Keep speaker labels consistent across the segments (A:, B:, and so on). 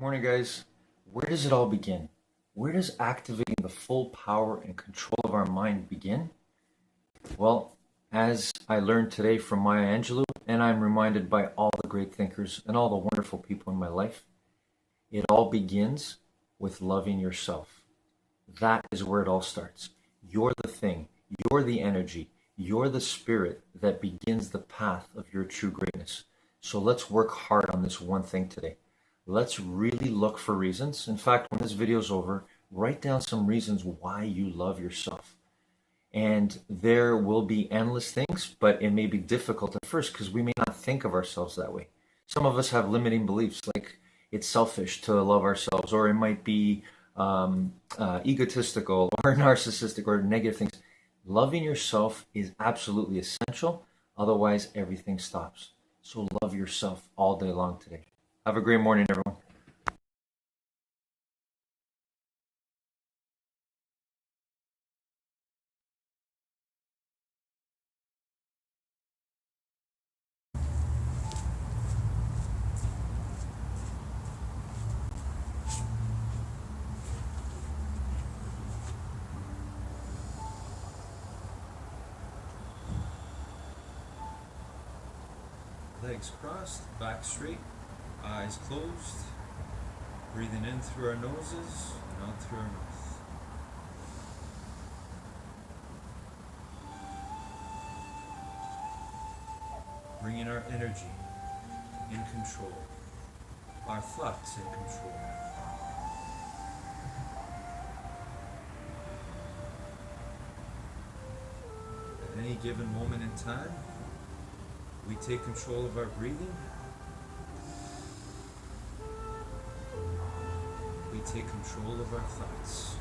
A: Morning, guys. Where does it all begin? Where does activating the full power and control of our mind begin? Well, as I learned today from Maya Angelou, and I'm reminded by all the great thinkers and all the wonderful people in my life, it all begins with loving yourself. That is where it all starts. You're the thing, you're the energy, you're the spirit that begins the path of your true greatness. So let's work hard on this one thing today. Let's really look for reasons. In fact, when this video is over, write down some reasons why you love yourself. And there will be endless things, but it may be difficult at first because we may not think of ourselves that way. Some of us have limiting beliefs, like it's selfish to love ourselves, or it might be egotistical or narcissistic or negative things. Loving yourself is absolutely essential. Otherwise, everything stops. So love yourself all day long today. Have a great morning, everyone.
B: Legs crossed, back straight, eyes closed, breathing in through our noses and out through our mouth. Bringing our energy in control, our thoughts in control. At any given moment in time, we take control of our breathing. We take control of our thoughts.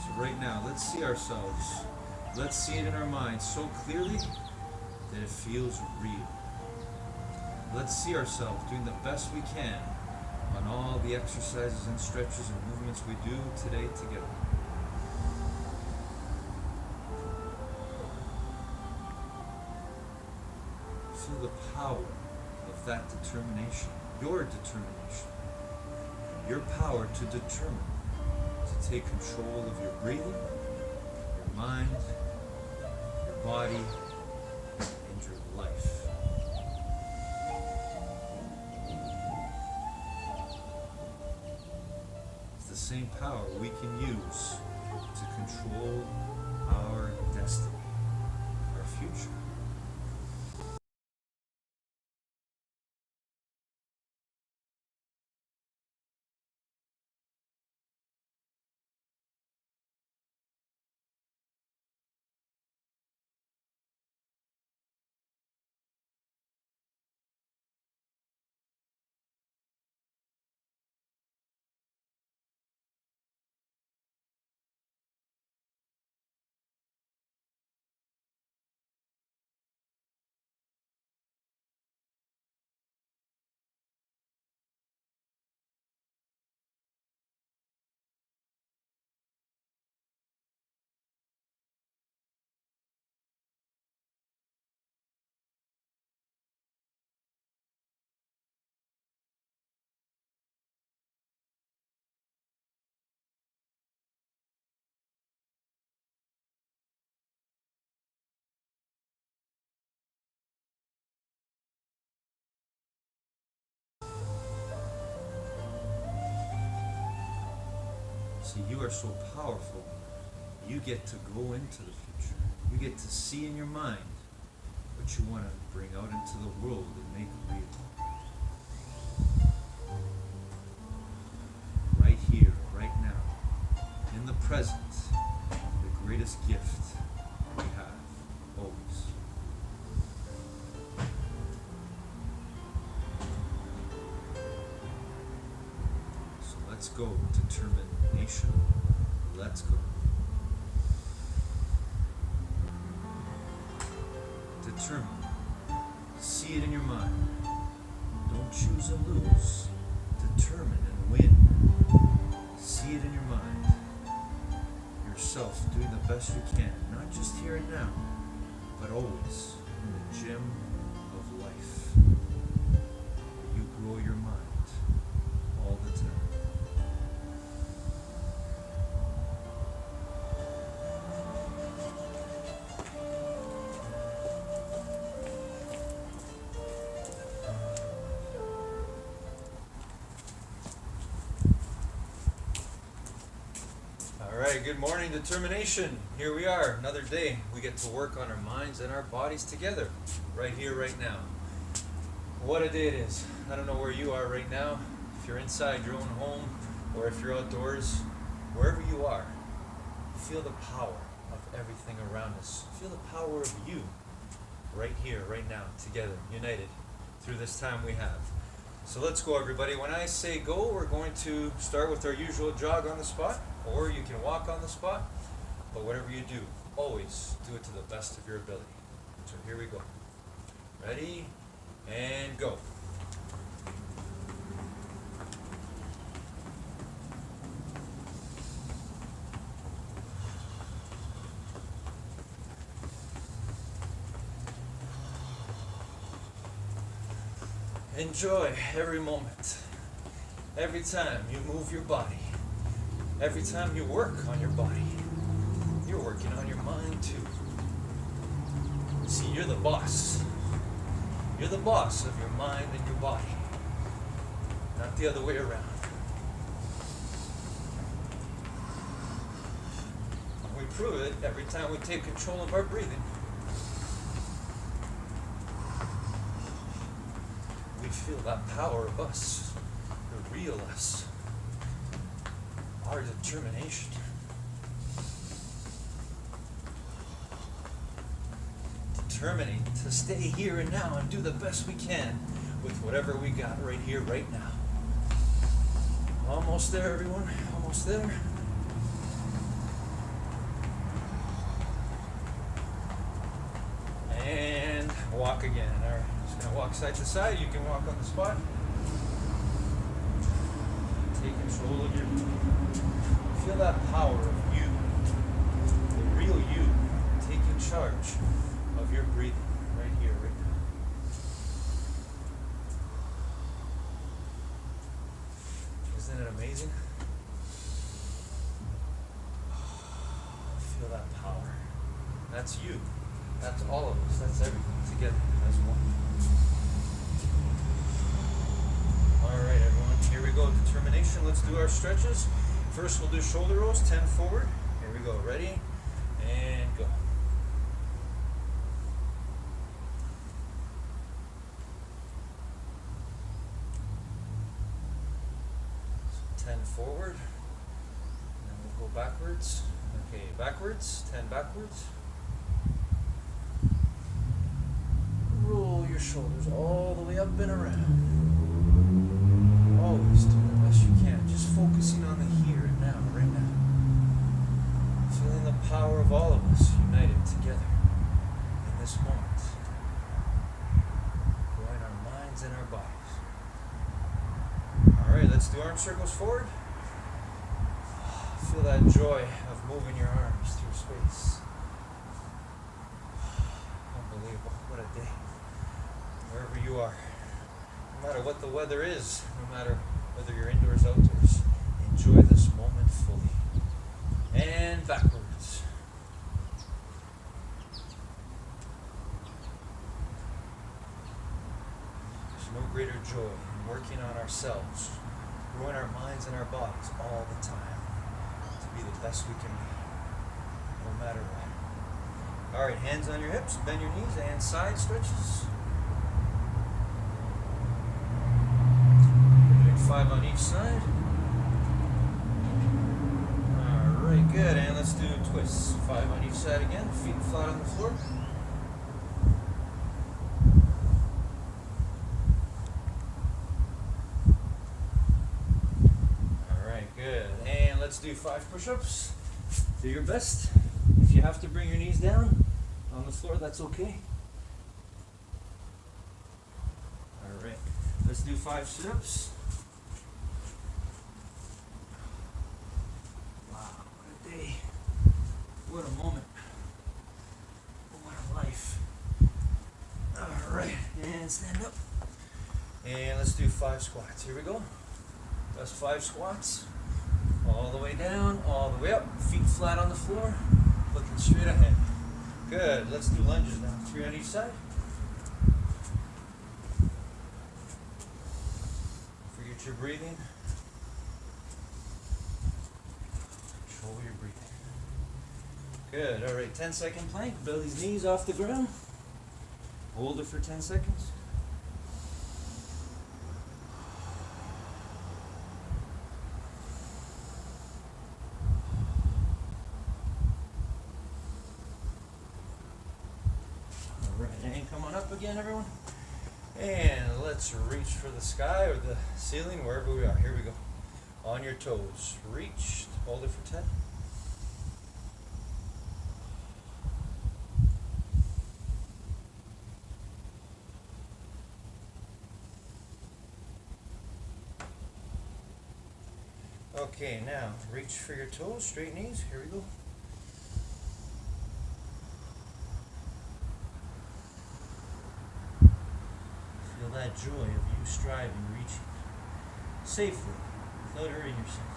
B: So right now, let's see ourselves. Let's see it in our minds so clearly that it feels real. Let's see ourselves doing the best we can on all the exercises and stretches and movements we do today together. Feel the power of that determination, your power to determine, to take control of your breathing, your mind, your body, and your life. It's the same power we can use to control our destiny, our future. See, you are so powerful, you get to go into the future. You get to see in your mind what you want to bring out into the world and make real. Right here, right now, in the present, the greatest gift we have, always. So let's go, determination. Let's go. Determine. See it in your mind. Don't choose and lose. Determine and win. See it in your mind. Yourself doing the best you can, not just here and now, but always in the gym of life. right, good morning, determination. Here we are, another day. We get to work on our minds and our bodies together, right here, right now. What a day it is. I don't know where you are right now, if you're inside your own home, or if you're outdoors, wherever you are, feel the power of everything around us. Feel the power of you, right here, right now, together, united, through this time we have. So let's go, everybody. When I say go, we're going to start with our usual jog on the spot, or you can walk on the spot, but whatever you do, always do it to the best of your ability. So here we go. Ready, and go. Enjoy every moment, every time you move your body, every time you work on your body, you're working on your mind too. See, you're the boss. You're the boss of your mind and your body, not the other way around. And we prove it every time we take control of our breathing. We feel that power of us, the real us, our determination. Determining to stay here and now and do the best we can with whatever we got right here, right now. Almost there, everyone. Almost there. And walk again. All right. Just going to walk side to side. You can walk on the spot. Take control of your... Feel that power of you. The real you. Taking charge of your breathing right here, right now. Isn't it amazing? Feel that power. That's you. That's all of us. That's everything together as one. All right, everyone. Here we go. Determination. Let's do our stretches. First, we'll do shoulder rolls, 10 forward. Here we go. Ready? And go. 10 forward, and then we'll go backwards. Okay, backwards, 10 backwards. Roll your shoulders all the way up and around. Always do the best you can, just focusing on the here and now, right now. Feeling the power of all of us united together in this moment. Growing our minds and our bodies. Alright, let's do arm circles forward. Feel that joy of moving your arms through space. Unbelievable. What a day. Wherever you are. No matter what the weather is, no matter whether you're indoors or outdoors, enjoy this moment fully. And backwards. There's no greater joy in working on ourselves, growing our minds and our bodies all the time to be the best we can be, no matter what. All right, hands on your hips, bend your knees, and side stretches. We're doing 5 on each side. All right, good, and let's do twists. 5 on each side again, feet flat on the floor. Let's do 5 push-ups. Do your best. If you have to bring your knees down on the floor, that's okay. All right. Let's do 5 sit-ups. Wow, what a day. What a moment. What a life. All right, and stand up. And let's do 5 squats. Here we go. That's 5 squats. All the way down, all the way up, feet flat on the floor, looking straight ahead. Good, let's do lunges now, 3 on each side. Forget your breathing. control your breathing. Good. All right, 10-second plank. Belly's knees off the ground. Hold it for 10 seconds. All right, and come on up again, everyone. And let's reach for the sky or the ceiling, wherever we are. Here we go. On your toes. Reach. Hold it for 10. Okay, now reach for your toes, straight knees. Here we go. Feel that joy of you striving, reaching safely, without hurting yourself.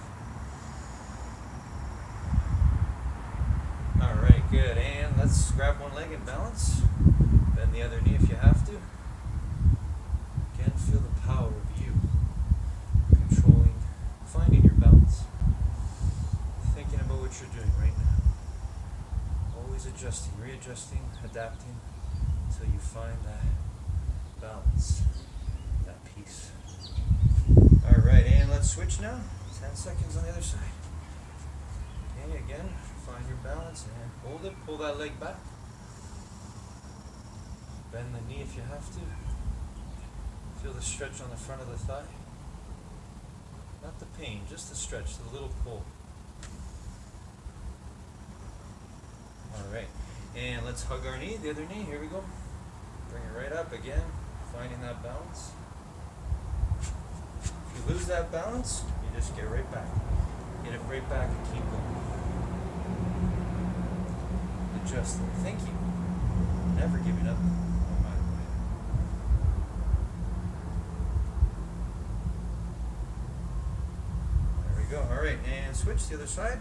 B: Alright, good. And let's grab one leg and balance. Bend the other knee if you have to. Again, feel the power of you controlling, finding your balance. Thinking about what you're doing right now. Always adjusting, readjusting, adapting until you find that balance, that peace. Alright, and let's switch now. 10 seconds on the other side. Okay, again, find your balance and hold it. Pull that leg back. Bend the knee if you have to. Feel the stretch on the front of the thigh. Not the pain, just the stretch, the little pull. Alright, and let's hug our knee, the other knee. Here we go. Bring it right up again, finding that balance. If you lose that balance, you just get right back. Get it right back and keep going. Adjusting, thinking, never giving up, no matter what. There we go. All right, and switch to the other side.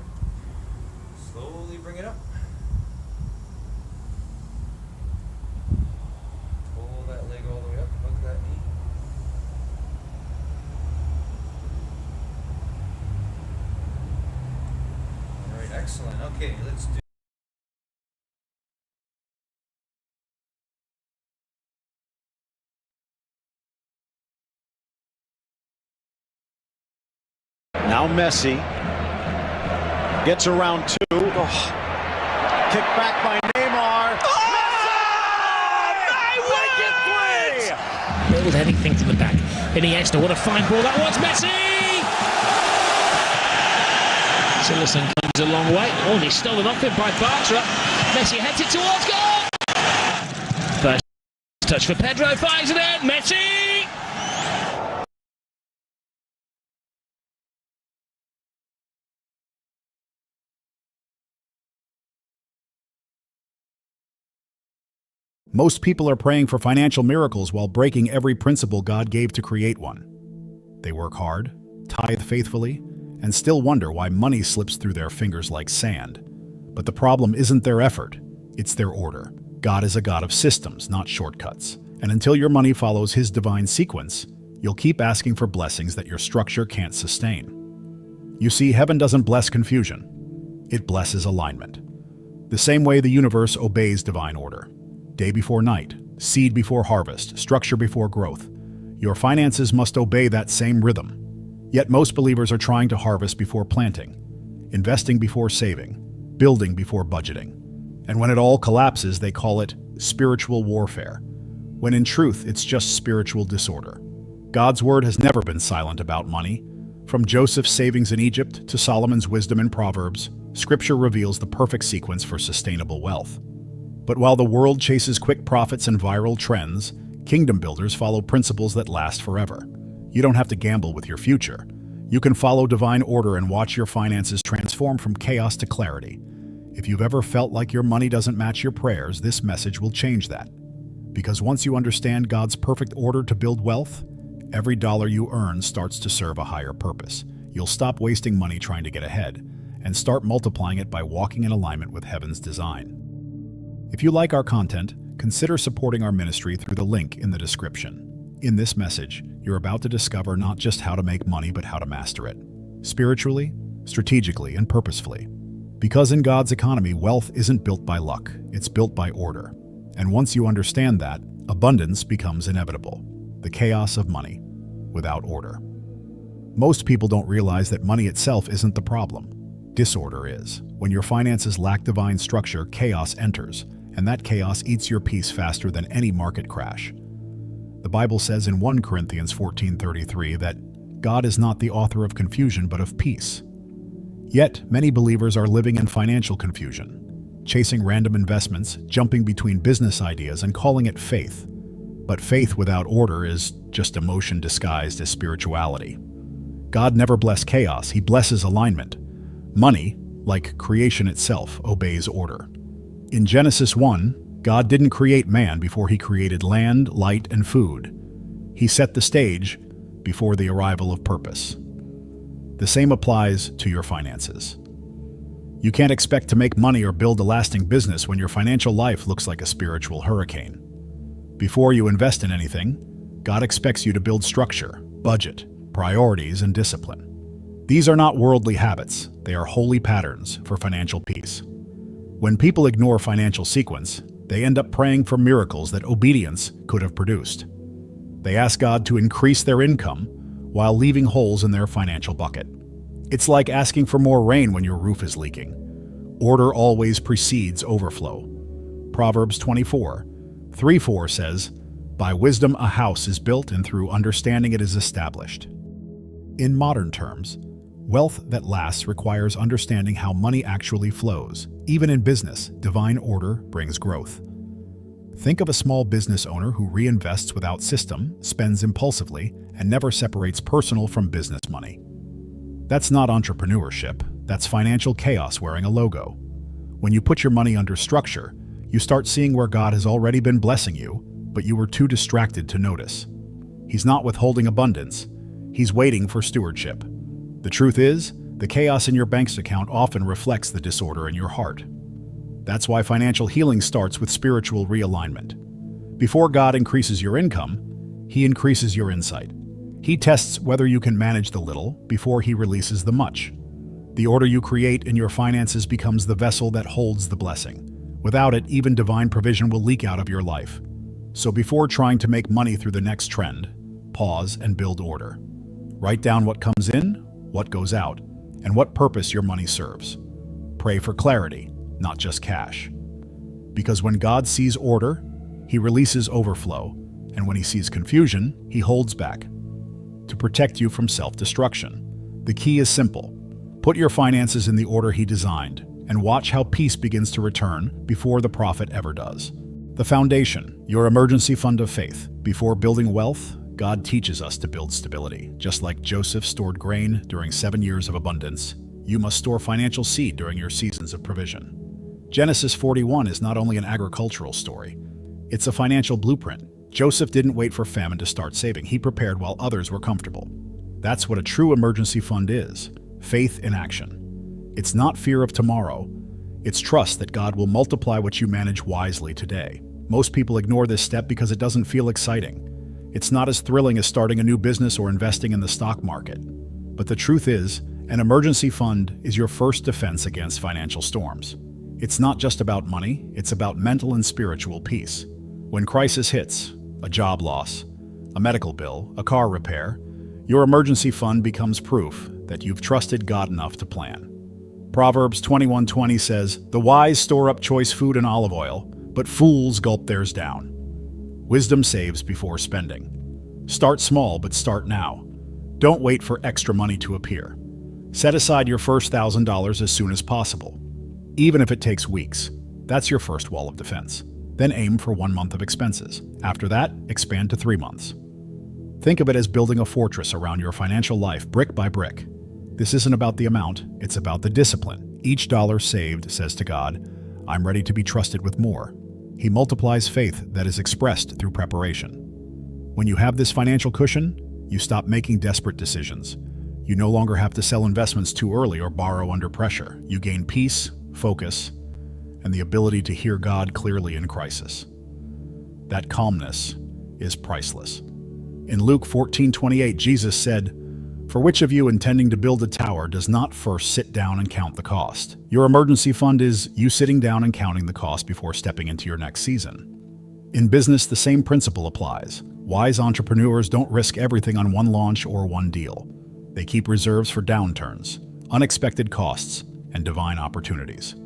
B: Slowly bring it up. Pull that leg all the way up, hug that knee. All right, excellent. Okay, let's do.
C: Now Messi gets around two. Oh. Kick back by Neymar.
D: Oh! Build anything to the back. Iniesta, what a fine ball that was. Messi! Tillerson comes a long way. Oh, and he's stolen off him by Bartra. Messi heads it towards goal. First touch for Pedro, finds it in. Messi!
E: Most people are praying for financial miracles while breaking every principle God gave to create one. They work hard, tithe faithfully, and still wonder why money slips through their fingers like sand. But the problem isn't their effort, it's their order. God is a God of systems, not shortcuts. And until your money follows His divine sequence, you'll keep asking for blessings that your structure can't sustain. You see, heaven doesn't bless confusion. It blesses alignment. The same way the universe obeys divine order. Day before night, seed before harvest, structure before growth. Your finances must obey that same rhythm. Yet most believers are trying to harvest before planting, investing before saving, building before budgeting. And when it all collapses, they call it spiritual warfare, when in truth, it's just spiritual disorder. God's word has never been silent about money. From Joseph's savings in Egypt to Solomon's wisdom in Proverbs, Scripture reveals the perfect sequence for sustainable wealth. But while the world chases quick profits and viral trends, kingdom builders follow principles that last forever. You don't have to gamble with your future. You can follow divine order and watch your finances transform from chaos to clarity. If you've ever felt like your money doesn't match your prayers, this message will change that. Because once you understand God's perfect order to build wealth, every dollar you earn starts to serve a higher purpose. You'll stop wasting money trying to get ahead and start multiplying it by walking in alignment with heaven's design. If you like our content, consider supporting our ministry through the link in the description. In this message, you're about to discover not just how to make money, but how to master it. Spiritually, strategically and purposefully. Because in God's economy, wealth isn't built by luck, it's built by order. And once you understand that, abundance becomes inevitable. The chaos of money without order. Most people don't realize that money itself isn't the problem. Disorder is. When your finances lack divine structure, chaos enters, and that chaos eats your peace faster than any market crash. The Bible says in 1 Corinthians 14:33 that God is not the author of confusion but of peace. Yet, many believers are living in financial confusion, chasing random investments, jumping between business ideas, and calling it faith. But faith without order is just emotion disguised as spirituality. God never blesses chaos, He blesses alignment. Money, like creation itself, obeys order. In Genesis 1, God didn't create man before He created land, light, and food. He set the stage before the arrival of purpose. The same applies to your finances. You can't expect to make money or build a lasting business when your financial life looks like a spiritual hurricane. Before you invest in anything, God expects you to build structure, budget, priorities, and discipline. These are not worldly habits, they are holy patterns for financial peace. When people ignore financial sequence, they end up praying for miracles that obedience could have produced. They ask God to increase their income while leaving holes in their financial bucket. It's like asking for more rain when your roof is leaking. Order always precedes overflow. Proverbs 24:3-4 says, "By wisdom a house is built, and through understanding it is established." In modern terms, wealth that lasts requires understanding how money actually flows. Even in business, divine order brings growth. Think of a small business owner who reinvests without system, spends impulsively, and never separates personal from business money. That's not entrepreneurship, that's financial chaos wearing a logo. When you put your money under structure, you start seeing where God has already been blessing you, but you were too distracted to notice. He's not withholding abundance, He's waiting for stewardship. The truth is, the chaos in your bank's account often reflects the disorder in your heart. That's why financial healing starts with spiritual realignment. Before God increases your income, He increases your insight. He tests whether you can manage the little before He releases the much. The order you create in your finances becomes the vessel that holds the blessing. Without it, even divine provision will leak out of your life. So before trying to make money through the next trend, pause and build order. Write down what comes in, what goes out, and what purpose your money serves. Pray for clarity, not just cash. Because when God sees order, He releases overflow, and when He sees confusion, He holds back. To protect you from self-destruction, the key is simple. Put your finances in the order He designed, and watch how peace begins to return before the prophet ever does. The foundation, your emergency fund of faith. Before building wealth, God teaches us to build stability. Just like Joseph stored grain during 7 years of abundance, you must store financial seed during your seasons of provision. Genesis 41 is not only an agricultural story, it's a financial blueprint. Joseph didn't wait for famine to start saving. He prepared while others were comfortable. That's what a true emergency fund is. Faith in action. It's not fear of tomorrow. It's trust that God will multiply what you manage wisely today. Most people ignore this step because it doesn't feel exciting. It's not as thrilling as starting a new business or investing in the stock market. But the truth is, an emergency fund is your first defense against financial storms. It's not just about money, it's about mental and spiritual peace. When crisis hits, a job loss, a medical bill, a car repair, your emergency fund becomes proof that you've trusted God enough to plan. Proverbs 21:20 says, "The wise store up choice food and olive oil, but fools gulp theirs down." Wisdom saves before spending. Start small, but start now. Don't wait for extra money to appear. Set aside your first $1,000 as soon as possible. Even if it takes weeks, that's your first wall of defense. Then aim for 1 month of expenses. After that, expand to 3 months. Think of it as building a fortress around your financial life, brick by brick. This isn't about the amount, it's about the discipline. Each dollar saved says to God, "I'm ready to be trusted with more." He multiplies faith that is expressed through preparation. When you have this financial cushion, you stop making desperate decisions. You no longer have to sell investments too early or borrow under pressure. You gain peace, focus, and the ability to hear God clearly in crisis. That calmness is priceless. In Luke 14:28, Jesus said, For which of you intending to build a tower does not first sit down and count the cost? Your emergency fund is you sitting down and counting the cost before stepping into your next season. In business, the same principle applies. Wise entrepreneurs don't risk everything on one launch or one deal. They keep reserves for downturns, unexpected costs, and divine opportunities.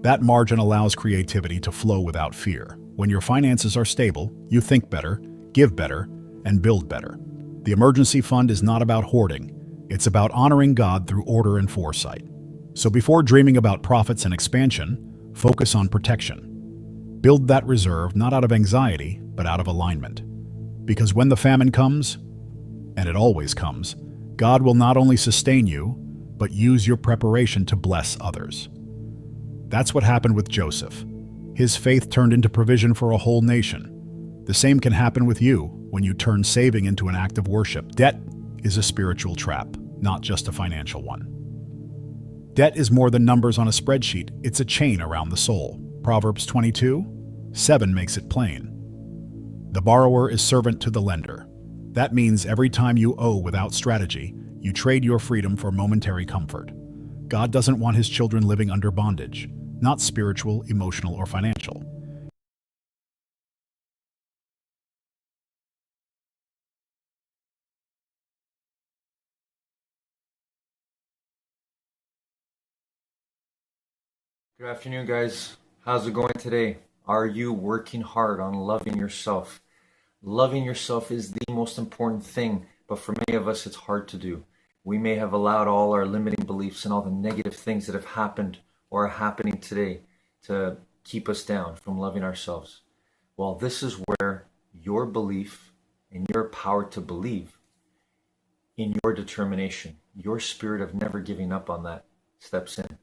E: That margin allows creativity to flow without fear. When your finances are stable, you think better, give better, and build better. The emergency fund is not about hoarding. It's about honoring God through order and foresight. So before dreaming about profits and expansion, focus on protection. Build that reserve not out of anxiety, but out of alignment. Because when the famine comes, and it always comes, God will not only sustain you, but use your preparation to bless others. That's what happened with Joseph. His faith turned into provision for a whole nation. The same can happen with you when you turn saving into an act of worship. Debt is a spiritual trap, not just a financial one. Debt is more than numbers on a spreadsheet. It's a chain around the soul. Proverbs 22:7 makes it plain. The borrower is servant to the lender. That means every time you owe without strategy, you trade your freedom for momentary comfort. God doesn't want his children living under bondage, not spiritual, emotional, or financial.
A: Good afternoon, guys. How's it going today? Are you working hard on loving yourself? Loving yourself is the most important thing, but for many of us, it's hard to do. We may have allowed all our limiting beliefs and all the negative things that have happened or are happening today to keep us down from loving ourselves. Well, this is where your belief and your power to believe in your determination, your spirit of never giving up on that steps in.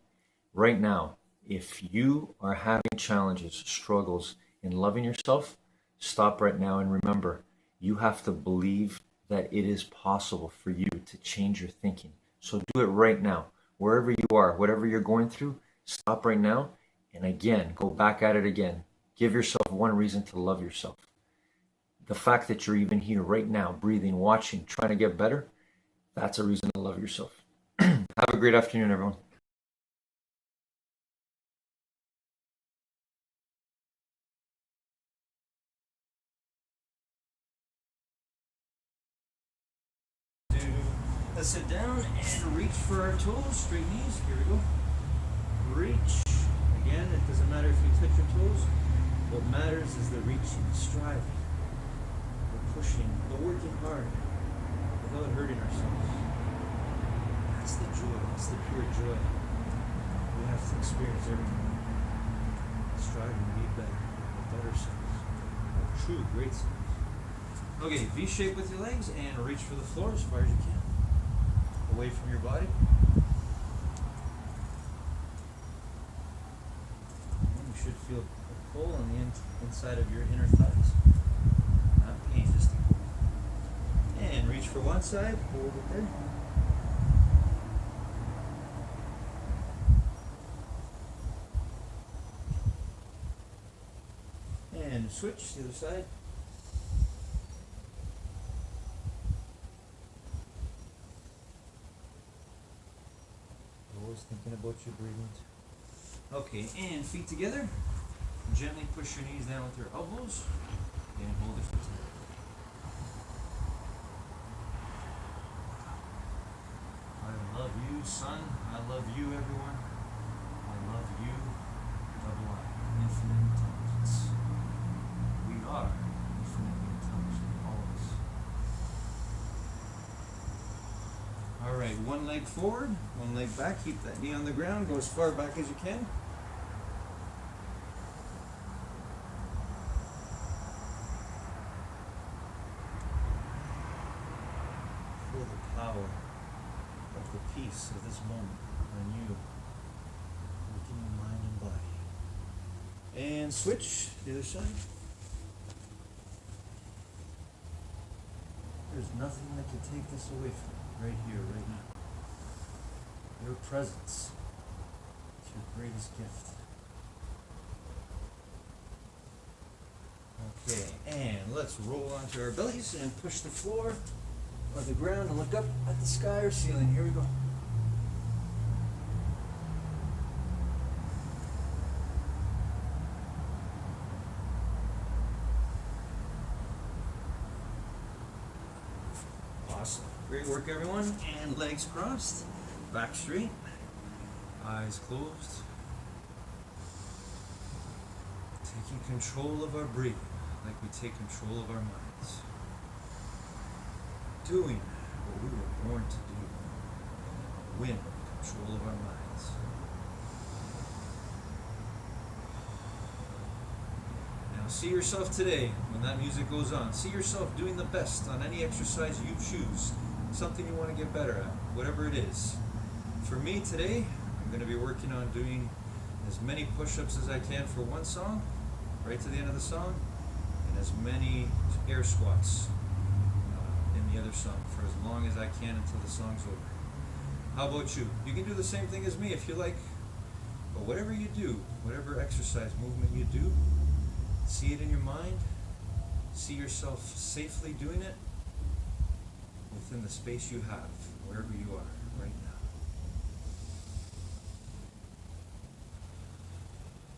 A: Right now, if you are having challenges, struggles in loving yourself, stop right now and remember, you have to believe that it is possible for you to change your thinking. So do it right now. Wherever you are, whatever you're going through, stop right now and again, go back at it again. Give yourself one reason to love yourself. The fact that you're even here right now, breathing, watching, trying to get better, that's a reason to love yourself. Have a great afternoon, everyone.
B: Let's sit down and reach for our toes, straight knees. Here we go. Reach. Again, it doesn't matter if you touch your toes. What matters is the reaching, the striving, the pushing, the working hard without hurting ourselves. That's the joy. That's the pure joy we have to experience every morning. Striving to be better, our better selves, our true great selves. Okay, V shape with your legs and reach for the floor as far as you can. Away from your body. And you should feel a pull on the inside of your inner thighs. Not pain, just a pull. And reach for one side, hold it there. And switch to the other side. Always thinking about your breathing. Okay, and feet together. Gently push your knees down with your elbows and hold it for 10. I love you, son. I love you, everyone. I love you, double I, infinite intelligence. We are infinitely intelligent, all of us. All right, one leg forward, one leg back. Keep that knee on the ground. Go as far back as you can. Feel the power of the peace of this moment on you, working your mind and body. And switch the other side. There's nothing that can take this away from you. Right here, right now. Your presence is your greatest gift. Okay, and let's roll onto our bellies and push the floor or the ground and look up at the sky or ceiling. Here we go. Awesome. Great work, everyone. And legs crossed, back straight, eyes closed. Taking control of our breathing like we take control of our minds. Doing what we were born to do. Win control of our minds. Now see yourself today when that music goes on. See yourself doing the best on any exercise you choose. Something you want to get better at, whatever it is. For me today, I'm going to be working on doing as many push-ups as I can for one song, right to the end of the song, and as many air squats in the other song for as long as I can until the song's over. How about you? You can do the same thing as me if you like, but whatever you do, whatever exercise movement you do, see it in your mind, see yourself safely doing it within the space you have, wherever you are right now.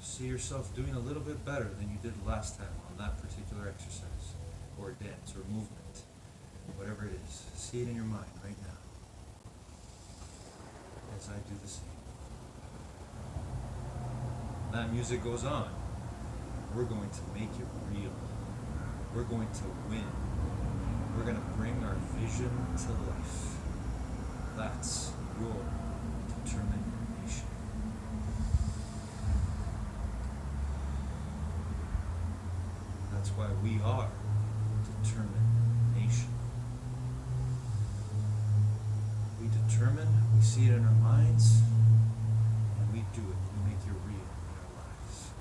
B: See yourself doing a little bit better than you did last time on that particular exercise, or dance, or movement, whatever it is. See it in your mind right now, as I do the same. That music goes on. We're going to make it real. We're going to win. We're going to bring our vision to life. That's your determination. That's why we are determination. We determine, we see it in our minds, and we do it. We make it real in our lives.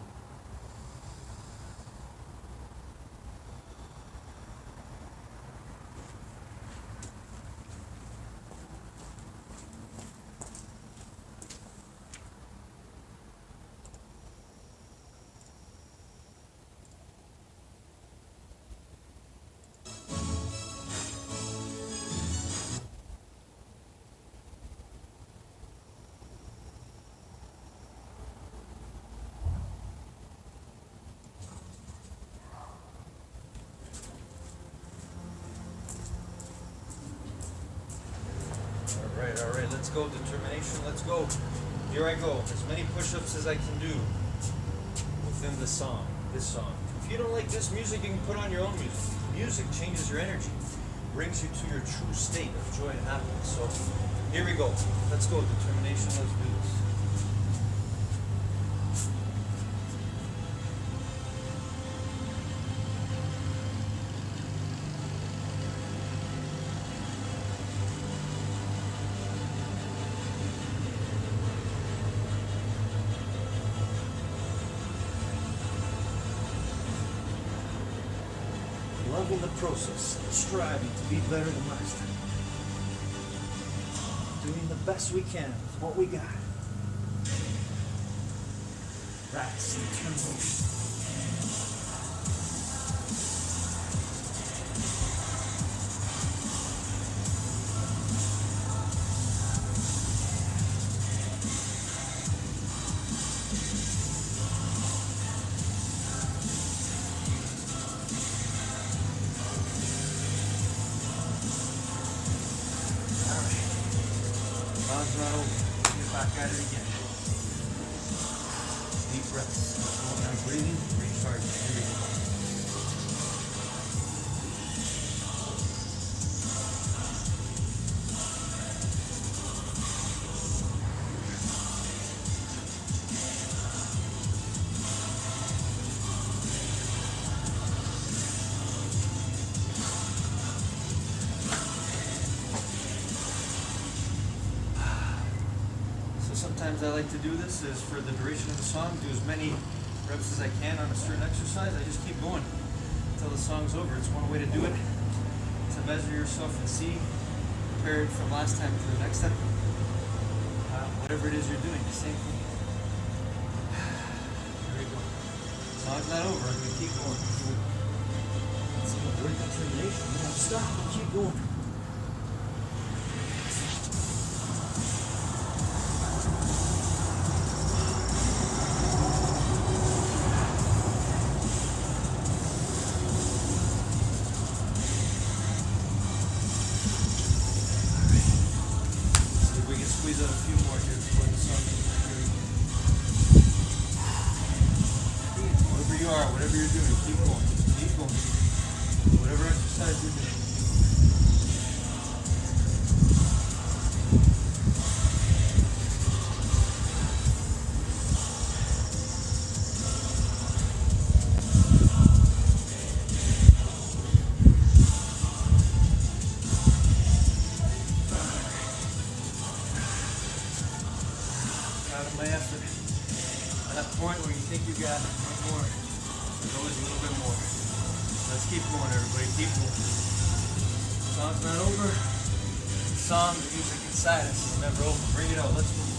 B: All right, let's go, determination, let's go. Here I go, as many push-ups as I can do within the song, this song. If you don't like this music, you can put on your own music. Music changes your energy, brings you to your true state of joy and happiness. So, here we go. Let's go, determination, let's do this. Loving the process, striving to be better than last time. Doing the best we can with what we got. That's determination. Song's not over. Get back at it again. Deep breaths. Slow down breathing. Recharge. Here we go. Sometimes I like to do this is for the duration of the song, do as many reps as I can on a certain exercise. I just keep going until the song's over. It's one way to do it, to measure yourself and see, compare it from last time to the next time. Whatever it is you're doing, the same thing. Here we go. Song's not over, I'm gonna keep going. Let's go, great determination. We don't stop, we keep going. squeeze out a few more here before the song comes through. Wherever you are, whatever you're doing, keep going. Keep going. Whatever exercise you're doing. My effort. At that point where you think you got more, there's always a little bit more. Let's keep going, everybody. Keep going. The song's not over. The song, the music inside us is never over. Bring it out. Let's move.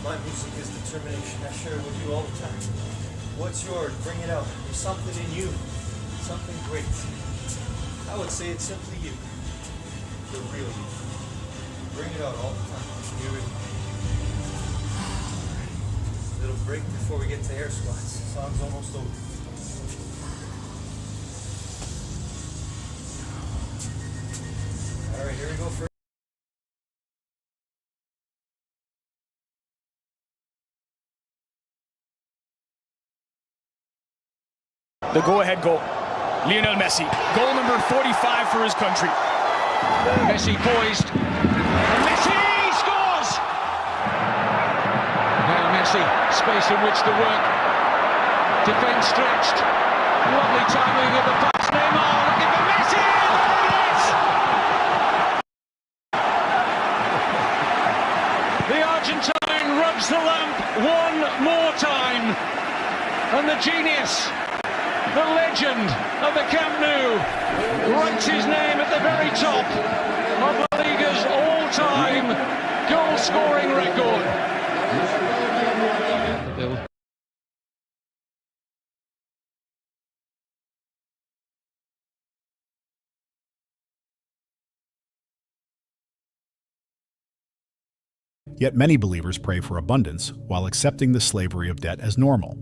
B: My music is determination. I share it with you all the time. What's yours? Bring it out. There's something in you. Something great. I would say it's simply you. The real you. Bring it out all the time. Here we go. Little break before we get to air squats. The song's almost over. All right, here we go for
F: the go-ahead goal. Lionel Messi, goal number 45 for his country. Messi poised, and Messi scores! Now Messi, space in which to work. Defence stretched. Lovely timing of the pass. Neymar looking for Messi! Yes! The Argentine rubs the lamp one more time. And the genius, the legend of the Camp Nou, writes his name at the very top of La Liga's all-time goal-scoring record.
E: Yet many believers pray for abundance while accepting the slavery of debt as normal.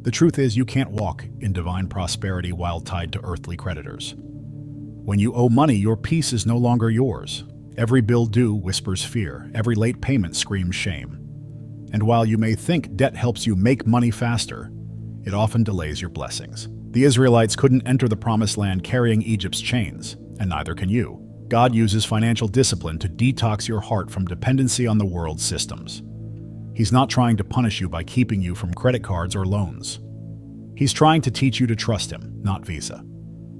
E: The truth is, you can't walk in divine prosperity while tied to earthly creditors. When you owe money, your peace is no longer yours. Every bill due whispers fear. Every late payment screams shame. And while you may think debt helps you make money faster, it often delays your blessings. The Israelites couldn't enter the promised land carrying Egypt's chains, and neither can you. God uses financial discipline to detox your heart from dependency on the world's systems. He's not trying to punish you by keeping you from credit cards or loans. He's trying to teach you to trust him, not Visa.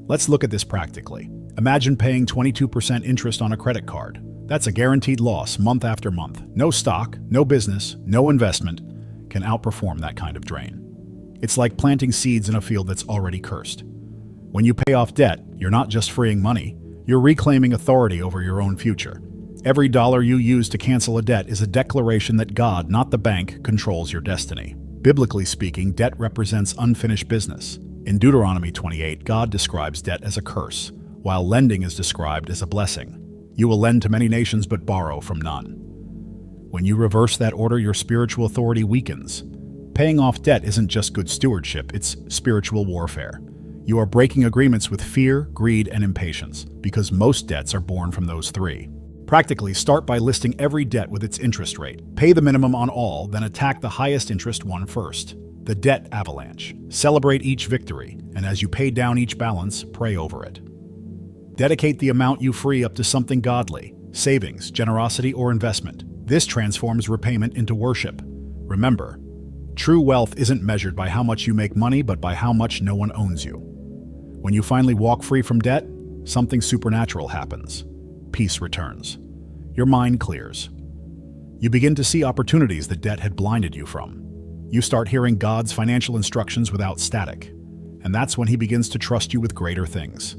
E: Let's look at this practically. Imagine paying 22% interest on a credit card. That's a guaranteed loss month after month. No stock, no business, no investment can outperform that kind of drain. It's like planting seeds in a field that's already cursed. When you pay off debt, you're not just freeing money, you're reclaiming authority over your own future. Every dollar you use to cancel a debt is a declaration that God, not the bank, controls your destiny. Biblically speaking, debt represents unfinished business. In Deuteronomy 28, God describes debt as a curse, while lending is described as a blessing. You will lend to many nations but borrow from none. When you reverse that order, your spiritual authority weakens. Paying off debt isn't just good stewardship, it's spiritual warfare. You are breaking agreements with fear, greed, and impatience, because most debts are born from those three. Practically, start by listing every debt with its interest rate. Pay the minimum on all, then attack the highest interest one first. The debt avalanche. Celebrate each victory, and as you pay down each balance, pray over it. Dedicate the amount you free up to something godly, savings, generosity, or investment. This transforms repayment into worship. Remember, true wealth isn't measured by how much you make money, but by how much no one owns you. When you finally walk free from debt, something supernatural happens. Peace returns. Your mind clears. You begin to see opportunities that debt had blinded you from. You start hearing God's financial instructions without static. And that's when He begins to trust you with greater things.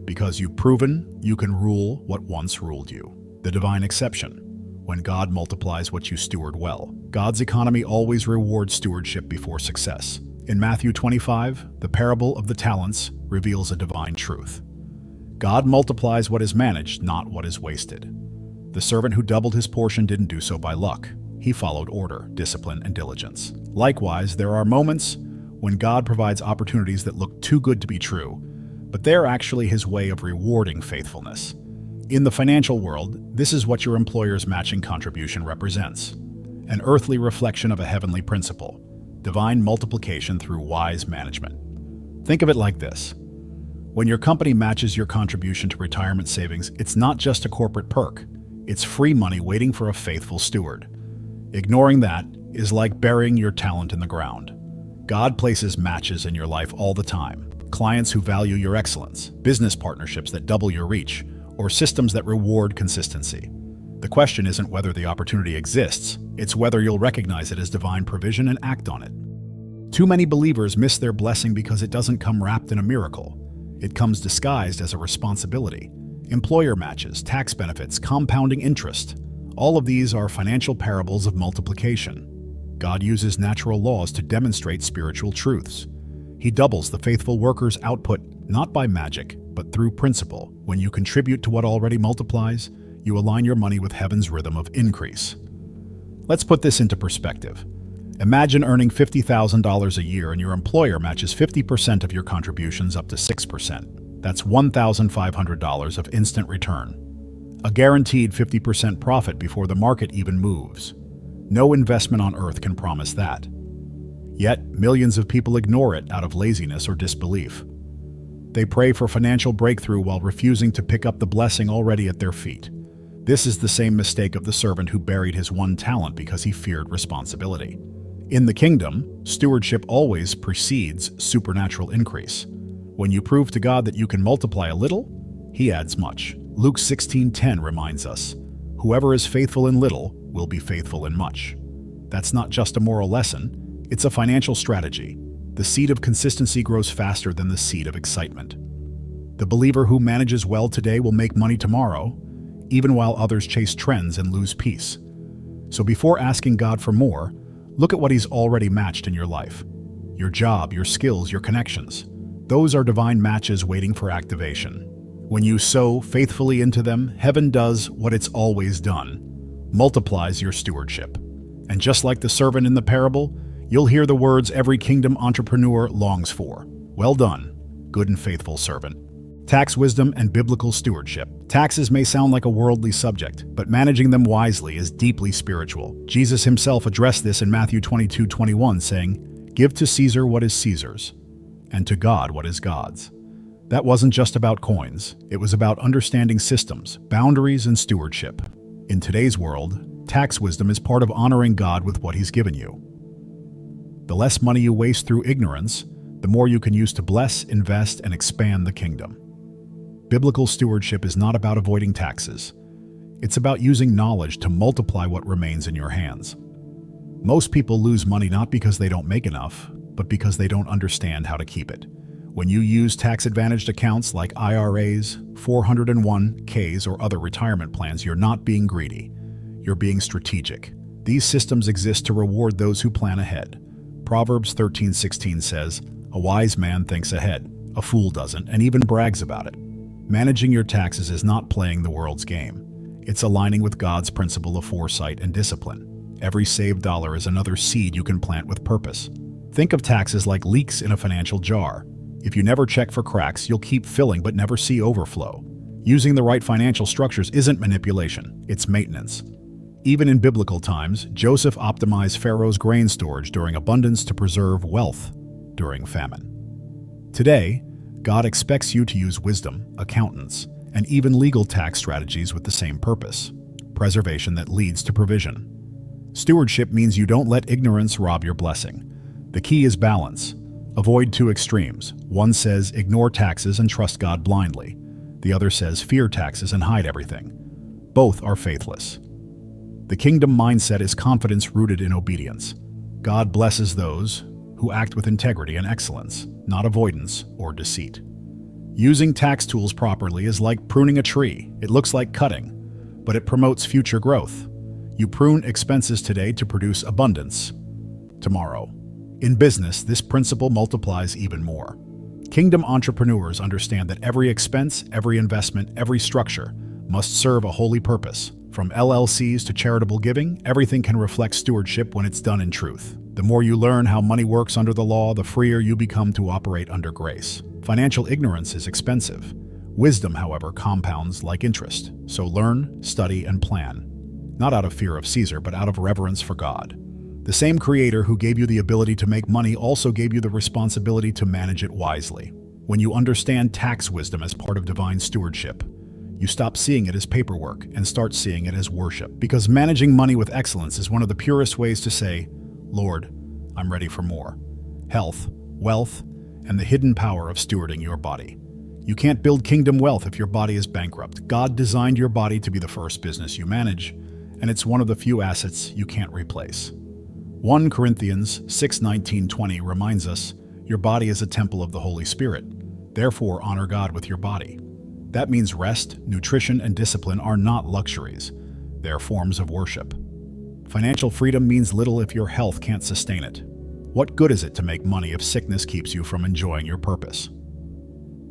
E: Because you've proven you can rule what once ruled you. The divine exception. When God multiplies what you steward well. God's economy always rewards stewardship before success. In Matthew 25, the parable of the talents reveals a divine truth. God multiplies what is managed, not what is wasted. The servant who doubled his portion didn't do so by luck. He followed order, discipline, and diligence. Likewise, there are moments when God provides opportunities that look too good to be true, but they're actually his way of rewarding faithfulness. In the financial world, this is what your employer's matching contribution represents: an earthly reflection of a heavenly principle, divine multiplication through wise management. Think of it like this. When your company matches your contribution to retirement savings, it's not just a corporate perk. It's free money waiting for a faithful steward. Ignoring that is like burying your talent in the ground. God places matches in your life all the time. Clients who value your excellence, business partnerships that double your reach, or systems that reward consistency. The question isn't whether the opportunity exists, it's whether you'll recognize it as divine provision and act on it. Too many believers miss their blessing because it doesn't come wrapped in a miracle. It comes disguised as a responsibility. Employer matches, tax benefits, compounding interest. All of these are financial parables of multiplication. God uses natural laws to demonstrate spiritual truths. He doubles the faithful worker's output not by magic, but through principle. When you contribute to what already multiplies, you align your money with heaven's rhythm of increase. Let's put this into perspective. Imagine earning $50,000 a year and your employer matches 50% of your contributions up to 6%. That's $1,500 of instant return. A guaranteed 50% profit before the market even moves. No investment on earth can promise that. Yet, millions of people ignore it out of laziness or disbelief. They pray for financial breakthrough while refusing to pick up the blessing already at their feet. This is the same mistake of the servant who buried his one talent because he feared responsibility. In the kingdom, stewardship always precedes supernatural increase. When you prove to God that you can multiply a little, he adds much. Luke 16:10 reminds us, "Whoever is faithful in little will be faithful in much." That's not just a moral lesson, it's a financial strategy. The seed of consistency grows faster than the seed of excitement. The believer who manages well today will make money tomorrow, even while others chase trends and lose peace. So before asking God for more, look at what he's already matched in your life. Your job, your skills, your connections. Those are divine matches waiting for activation. When you sow faithfully into them, heaven does what it's always done: multiplies your stewardship. And just like the servant in the parable, you'll hear the words every kingdom entrepreneur longs for. Well done, good and faithful servant. Tax wisdom and biblical stewardship. Taxes may sound like a worldly subject, but managing them wisely is deeply spiritual. Jesus himself addressed this in Matthew 22:21, saying, "Give to Caesar what is Caesar's, and to God what is God's." That wasn't just about coins. It was about understanding systems, boundaries, and stewardship. In today's world, tax wisdom is part of honoring God with what he's given you. The less money you waste through ignorance, the more you can use to bless, invest, and expand the kingdom. Biblical stewardship is not about avoiding taxes. It's about using knowledge to multiply what remains in your hands. Most people lose money not because they don't make enough, but because they don't understand how to keep it. When you use tax-advantaged accounts like IRAs, 401ks, or other retirement plans, you're not being greedy. You're being strategic. These systems exist to reward those who plan ahead. Proverbs 13:16 says, "A wise man thinks ahead, a fool doesn't, and even brags about it." Managing your taxes is not playing the world's game. It's aligning with God's principle of foresight and discipline. Every saved dollar is another seed you can plant with purpose. Think of taxes like leaks in a financial jar. If you never check for cracks, you'll keep filling but never see overflow. Using the right financial structures isn't manipulation, it's maintenance. Even in biblical times, Joseph optimized Pharaoh's grain storage during abundance to preserve wealth during famine. Today, God expects you to use wisdom, accountants, and even legal tax strategies with the same purpose: preservation that leads to provision. Stewardship means you don't let ignorance rob your blessing. The key is balance. Avoid two extremes. One says ignore taxes and trust God blindly. The other says fear taxes and hide everything. Both are faithless. The kingdom mindset is confidence rooted in obedience. God blesses those who act with integrity and excellence, not avoidance or deceit. Using tax tools properly is like pruning a tree. It looks like cutting, but it promotes future growth. You prune expenses today to produce abundance tomorrow. In business, this principle multiplies even more. Kingdom entrepreneurs understand that every expense, every investment, every structure must serve a holy purpose: From LLCs to charitable giving, everything can reflect stewardship when it's done in truth. The more you learn how money works under the law, the freer you become to operate under grace. Financial ignorance is expensive. Wisdom, however, compounds like interest. So learn, study, and plan. Not out of fear of Caesar, but out of reverence for God. The same Creator who gave you the ability to make money also gave you the responsibility to manage it wisely. When you understand tax wisdom as part of divine stewardship, you stop seeing it as paperwork and start seeing it as worship. Because managing money with excellence is one of the purest ways to say, Lord, I'm ready for more. Health, wealth, and the hidden power of stewarding your body. You can't build kingdom wealth if your body is bankrupt. God designed your body to be the first business you manage, and it's one of the few assets you can't replace. 1 Corinthians 6:19-20 reminds us, your body is a temple of the Holy Spirit. Therefore, honor God with your body. That means rest, nutrition, and discipline are not luxuries. They're forms of worship. Financial freedom means little if your health can't sustain it. What good is it to make money if sickness keeps you from enjoying your purpose?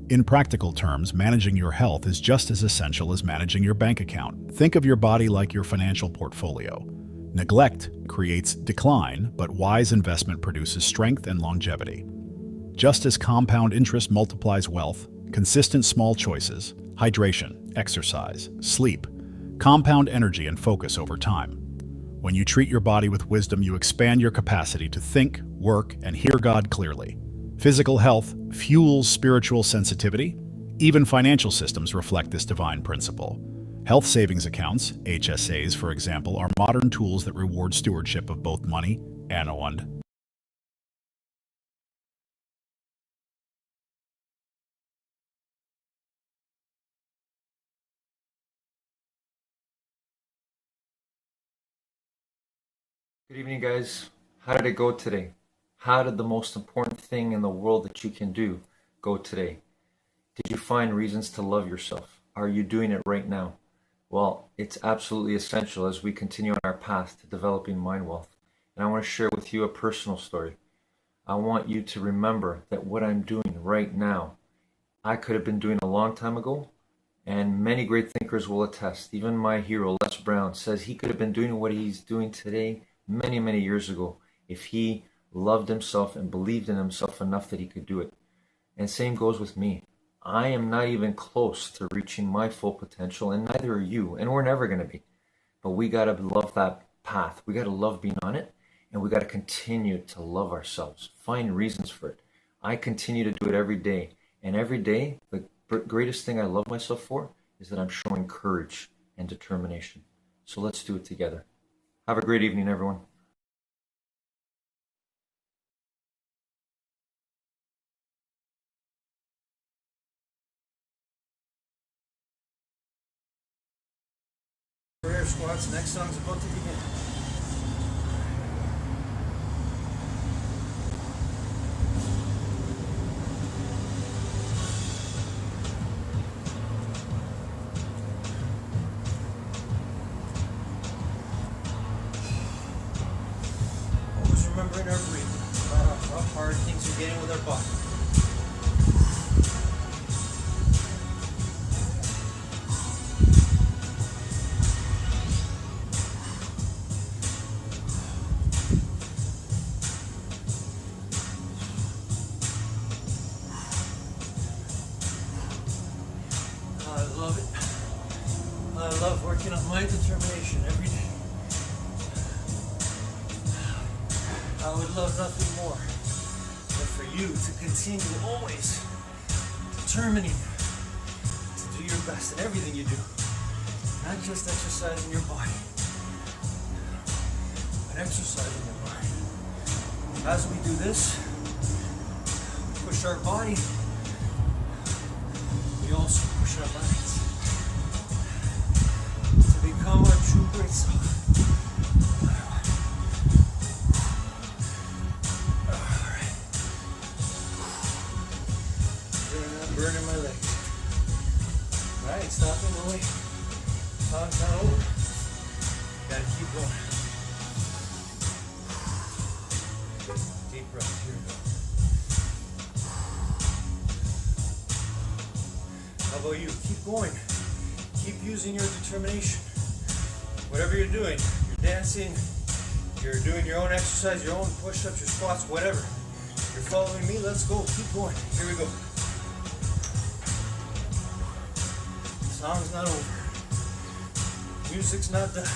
E: In practical terms, managing your health is just as essential as managing your bank account. Think of your body like your financial portfolio. Neglect creates decline, but wise investment produces strength and longevity. Just as compound interest multiplies wealth, consistent small choices, hydration, exercise, sleep, compound energy and focus over time. When you treat your body with wisdom, you expand your capacity to think, work, and hear God clearly. Physical health fuels spiritual sensitivity. Even financial systems reflect this divine principle. Health savings accounts, HSAs for example, are modern tools that reward stewardship of both money and owned.
A: Good evening, guys. How did it go today? How did the most important thing in the world that you can do go today? Did you find reasons to love yourself? Are you doing it right now? Well, it's absolutely essential as we continue on our path to developing mind wealth. And I want to share with you a personal story. I want you to remember that what I'm doing right now, I could have been doing a long time ago, and many great thinkers will attest. Even my hero, Les Brown, says he could have been doing what he's doing today many, many years ago if he loved himself and believed in himself enough that he could do it. And same goes with me. I am not even close to reaching my full potential, and neither are you, and we're never going to be. But we got to love that path. We got to love being on it, and we got to continue to love ourselves. Find reasons for it. I continue to do it every day, and every day, the greatest thing I love myself for is that I'm showing courage and determination. So let's do it together. Have a great evening, everyone. Prayer squats. Next song's about to begin. Always remembering our breathing, how hard things are getting with our body. I love it. I love working on my determination every day. I would love nothing more than for you to continue always determining to do your best in everything you do. Not just exercising your body, but exercising your mind. As we do this, we push our body, we also push our minds to become our true great self. Alright. Burning my legs. Alright, stopping the way. Time's not over. Gotta keep going. Deep breath. Here we go. How about you? Keep going. Keep using your determination.
B: whatever you're doing, you're dancing, you're doing your own exercise, your own push-ups, your squats, whatever. You're following me, let's go, keep going. Here we go. The song's not over. Music's not done.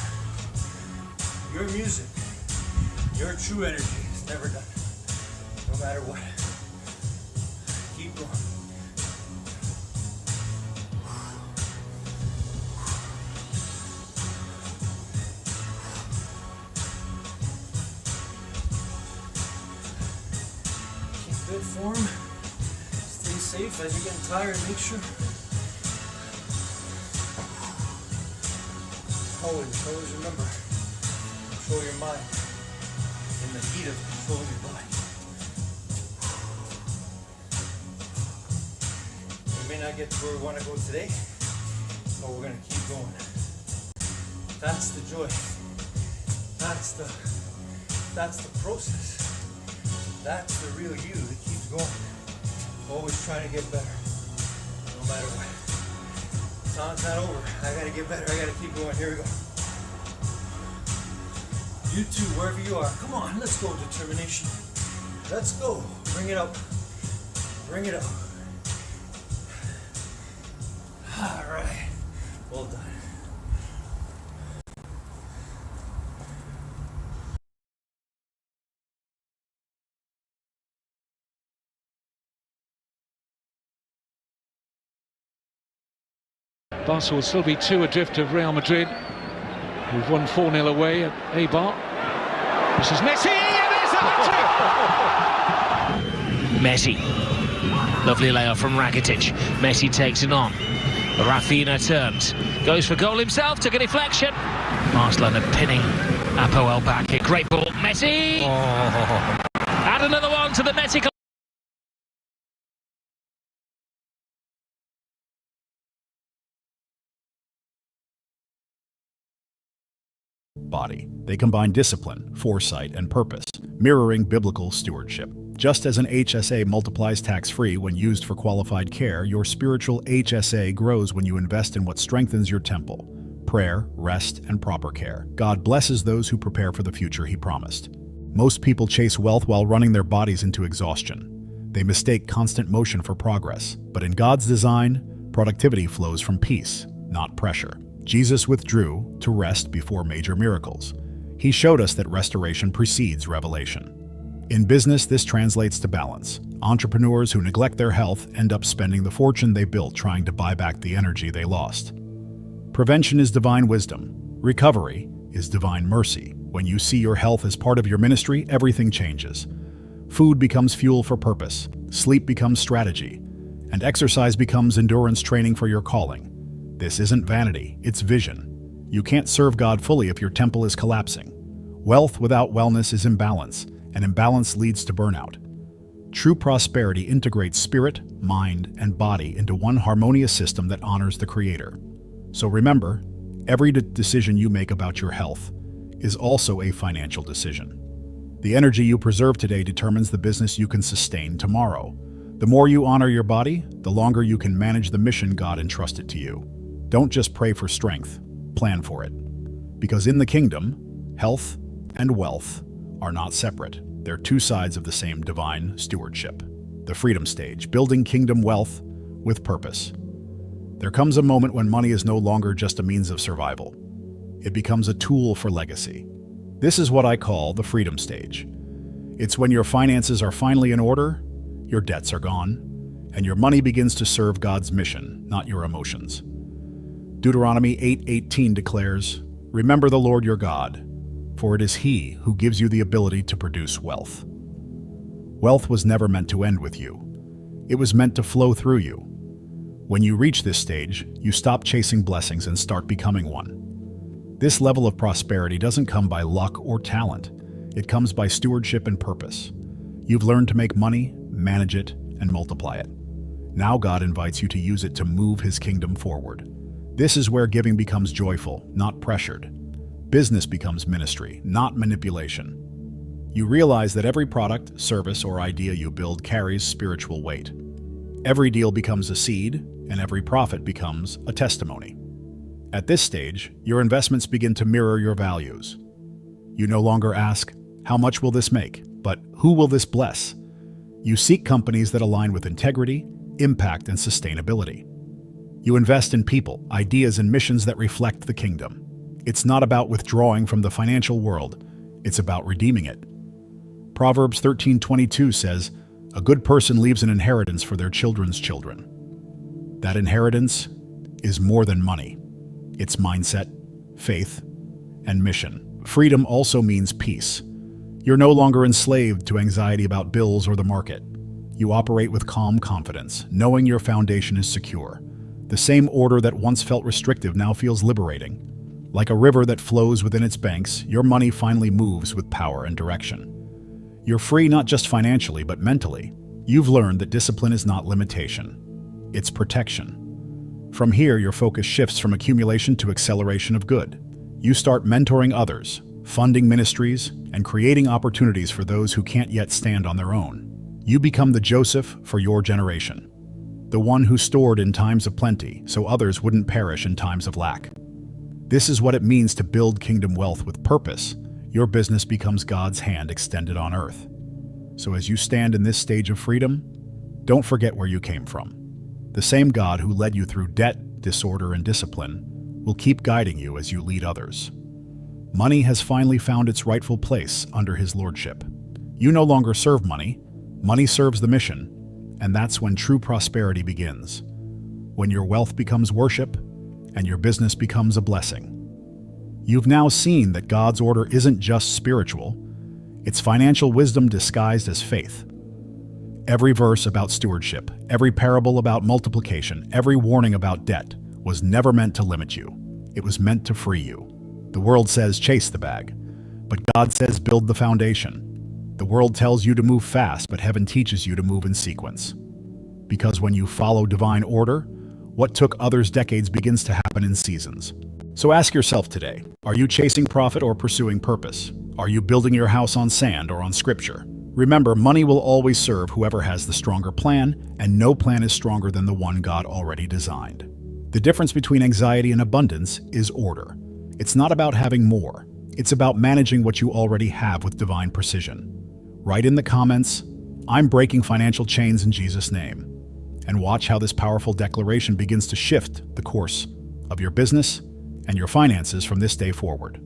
B: Your music, your true energy is never done. No matter what. Keep going. Keep good form. Stay safe as you're getting tired. Make sure. Always remember, control your mind in the heat of controlling your body. We may not get to where we want to go today, but we're going to keep going. That's the joy. That's the process. That's the real you that keeps going. Always trying to get better, no matter what. Song's not over. I gotta get better. I gotta keep going. Here we go. You too, wherever you are. Come on, let's go. Determination. Let's go. Bring it up. Bring it up. All right. Well done.
F: Barca will still be 2 adrift of Real Madrid, who've won 4-0 away at Eibar. This is Messi, and there's the hat-trick!
D: Messi. Lovely layoff from Rakitic. Messi takes it on. Rafinha turns. Goes for goal himself, took a deflection. Barcelona pinning Apoel back here. Great ball. Messi! Oh. Add another one to the Messi.
E: Body. They combine discipline, foresight, and purpose, mirroring biblical stewardship. Just as an HSA multiplies tax-free when used for qualified care, your spiritual HSA grows when you invest in what strengthens your temple: prayer, rest, and proper care. God blesses those who prepare for the future He promised. Most people chase wealth while running their bodies into exhaustion. They mistake constant motion for progress, but in God's design, productivity flows from peace, not pressure. Jesus withdrew to rest before major miracles. He showed us that restoration precedes revelation. In business, this translates to balance. Entrepreneurs who neglect their health end up spending the fortune they built trying to buy back the energy they lost. Prevention is divine wisdom. Recovery is divine mercy. When you see your health as part of your ministry, everything changes. Food becomes fuel for purpose, sleep becomes strategy, and exercise becomes endurance training for your calling. This isn't vanity, it's vision. You can't serve God fully if your temple is collapsing. Wealth without wellness is imbalance, and imbalance leads to burnout. True prosperity integrates spirit, mind, and body into one harmonious system that honors the Creator. So remember, every decision you make about your health is also a financial decision. The energy you preserve today determines the business you can sustain tomorrow. The more you honor your body, the longer you can manage the mission God entrusted to you. Don't just pray for strength, plan for it. Because in the kingdom, health and wealth are not separate. They're two sides of the same divine stewardship. The freedom stage, building kingdom wealth with purpose. There comes a moment when money is no longer just a means of survival. It becomes a tool for legacy. This is what I call the freedom stage. It's when your finances are finally in order, your debts are gone, and your money begins to serve God's mission, not your emotions. Deuteronomy 8:18 declares, "Remember the Lord your God, for it is He who gives you the ability to produce wealth." Wealth was never meant to end with you. It was meant to flow through you. When you reach this stage, you stop chasing blessings and start becoming one. This level of prosperity doesn't come by luck or talent. It comes by stewardship and purpose. You've learned to make money, manage it, and multiply it. Now God invites you to use it to move His kingdom forward. This is where giving becomes joyful, not pressured. Business becomes ministry, not manipulation. You realize that every product, service, or idea you build carries spiritual weight. Every deal becomes a seed, and every profit becomes a testimony. At this stage, your investments begin to mirror your values. You no longer ask, how much will this make? But who will this bless? You seek companies that align with integrity, impact, and sustainability. You invest in people, ideas, and missions that reflect the kingdom. It's not about withdrawing from the financial world, it's about redeeming it. Proverbs 13:22 says, "A good person leaves an inheritance for their children's children." That inheritance is more than money. It's mindset, faith, and mission. Freedom also means peace. You're no longer enslaved to anxiety about bills or the market. You operate with calm confidence, knowing your foundation is secure. The same order that once felt restrictive now feels liberating. Like a river that flows within its banks, your money finally moves with power and direction. You're free not just financially, but mentally. You've learned that discipline is not limitation. It's protection. From here, your focus shifts from accumulation to acceleration of good. You start mentoring others, funding ministries, and creating opportunities for those who can't yet stand on their own. You become the Joseph for your generation, the one who stored in times of plenty so others wouldn't perish in times of lack. This is what it means to build kingdom wealth with purpose. Your business becomes God's hand extended on earth. So as you stand in this stage of freedom, don't forget where you came from. The same God who led you through debt, disorder, and discipline will keep guiding you as you lead others. Money has finally found its rightful place under His lordship. You no longer serve money, money serves the mission, and that's when true prosperity begins. When your wealth becomes worship, and your business becomes a blessing. You've now seen that God's order isn't just spiritual, it's financial wisdom disguised as faith. Every verse about stewardship, every parable about multiplication, every warning about debt was never meant to limit you. It was meant to free you. The world says chase the bag, but God says build the foundation. The world tells you to move fast, but heaven teaches you to move in sequence. Because when you follow divine order, what took others decades begins to happen in seasons. So ask yourself today, are you chasing profit or pursuing purpose? Are you building your house on sand or on scripture? Remember, money will always serve whoever has the stronger plan, and no plan is stronger than the one God already designed. The difference between anxiety and abundance is order. It's not about having more. It's about managing what you already have with divine precision. Write in the comments, "I'm breaking financial chains in Jesus' name." And watch how this powerful declaration begins to shift the course of your business and your finances from this day forward.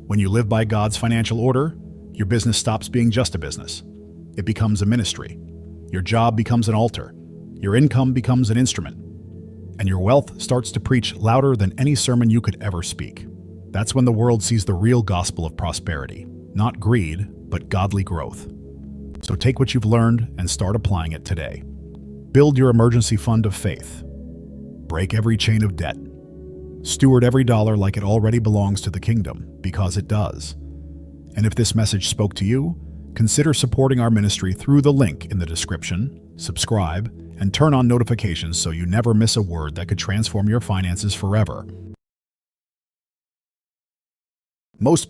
E: When you live by God's financial order, your business stops being just a business. It becomes a ministry. Your job becomes an altar. Your income becomes an instrument. And your wealth starts to preach louder than any sermon you could ever speak. That's when the world sees the real gospel of prosperity, not greed, but godly growth. So take what you've learned and start applying it today. Build your emergency fund of faith. Break every chain of debt. Steward every dollar like it already belongs to the kingdom, because it does. And if this message spoke to you, consider supporting our ministry through the link in the description, subscribe, and turn on notifications so you never miss a word that could transform your finances forever. Most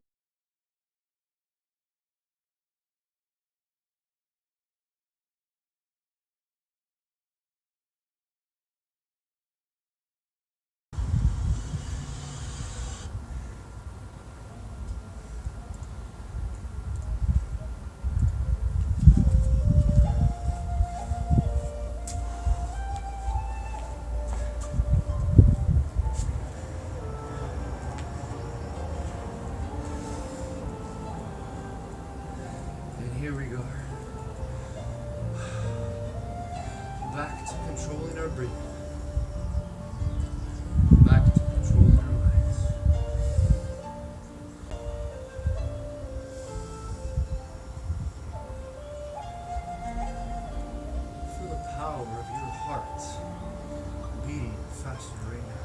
B: Here we go. Back to controlling our breathing. Back to controlling our minds. Feel the power of your heart beating faster right now.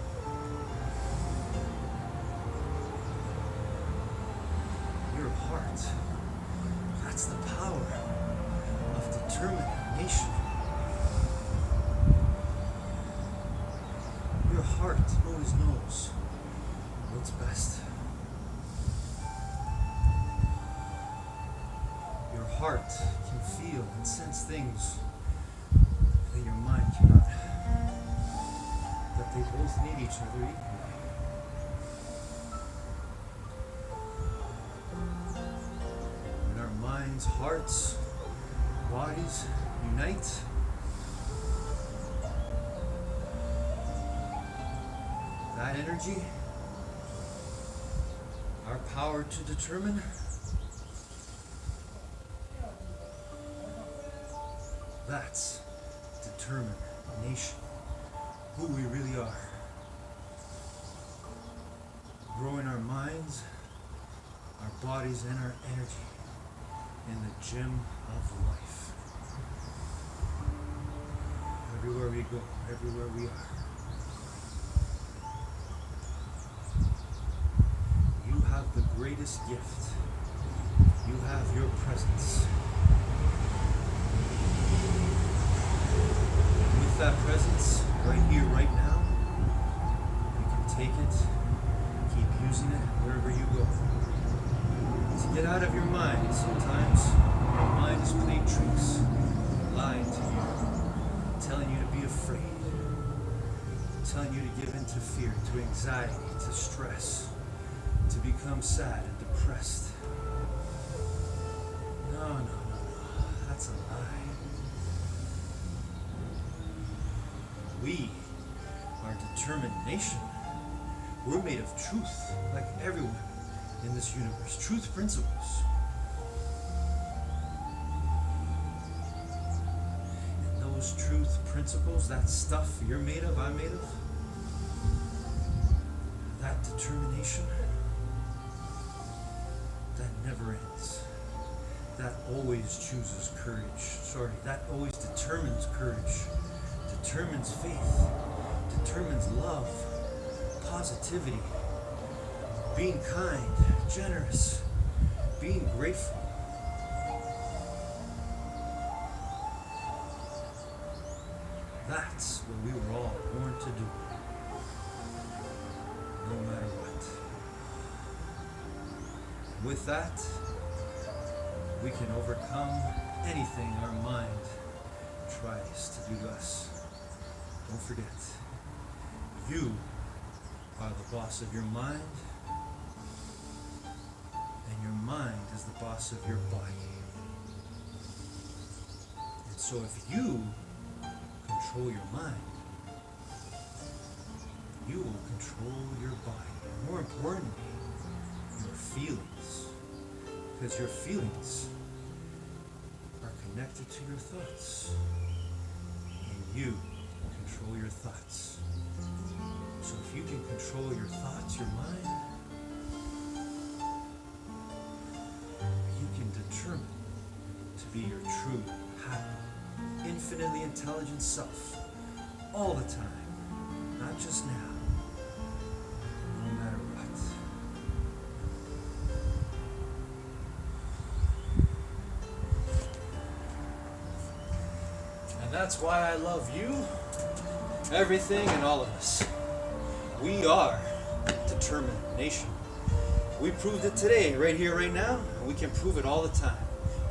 B: Your heart. That's the power of determination. Your heart always knows what's best. Your heart can feel and sense things that your mind cannot. That they both need each other equally. everyone's hearts, bodies unite. That energy, our power to determine, that's determination, who we really are. Growing our minds, our bodies, and our energy in the gym of life. Everywhere we go, everywhere we are. You have the greatest gift. You have your presence. With that presence, right here, right now, you can take it, keep using it wherever you go. To get out of your mind, sometimes your mind is playing tricks, lying to you, telling you to be afraid, telling you to give in to fear, to anxiety, to stress, to become sad and depressed. No, that's a lie. We are determination. We're made of truth, like everyone in this universe. Truth principles. And those truth principles, that stuff you're made of, I'm made of, that determination, that never ends. That always chooses courage. That always determines courage, determines faith, determines love, positivity, being kind, generous, being grateful. That's what we were all born to do, no matter what. With that, we can overcome anything our mind tries to do to us. Don't forget, you are the boss of your mind, and your mind is the boss of your body. And so if you control your mind, you will control your body. And more importantly, your feelings. Because your feelings are connected to your thoughts. And you control your thoughts. So if you can control your thoughts, your mind, you can determine to be your true, happy, infinitely intelligent self all the time, not just now, no matter what. And that's why I love you, everything, and all of us. We are determination. We proved it today, right here, right now, and we can prove it all the time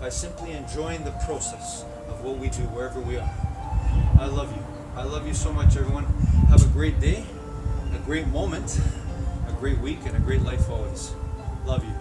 B: by simply enjoying the process of what we do wherever we are. I love you. I love you so much, everyone. Have a great day, a great moment, a great week, and a great life always. Love you.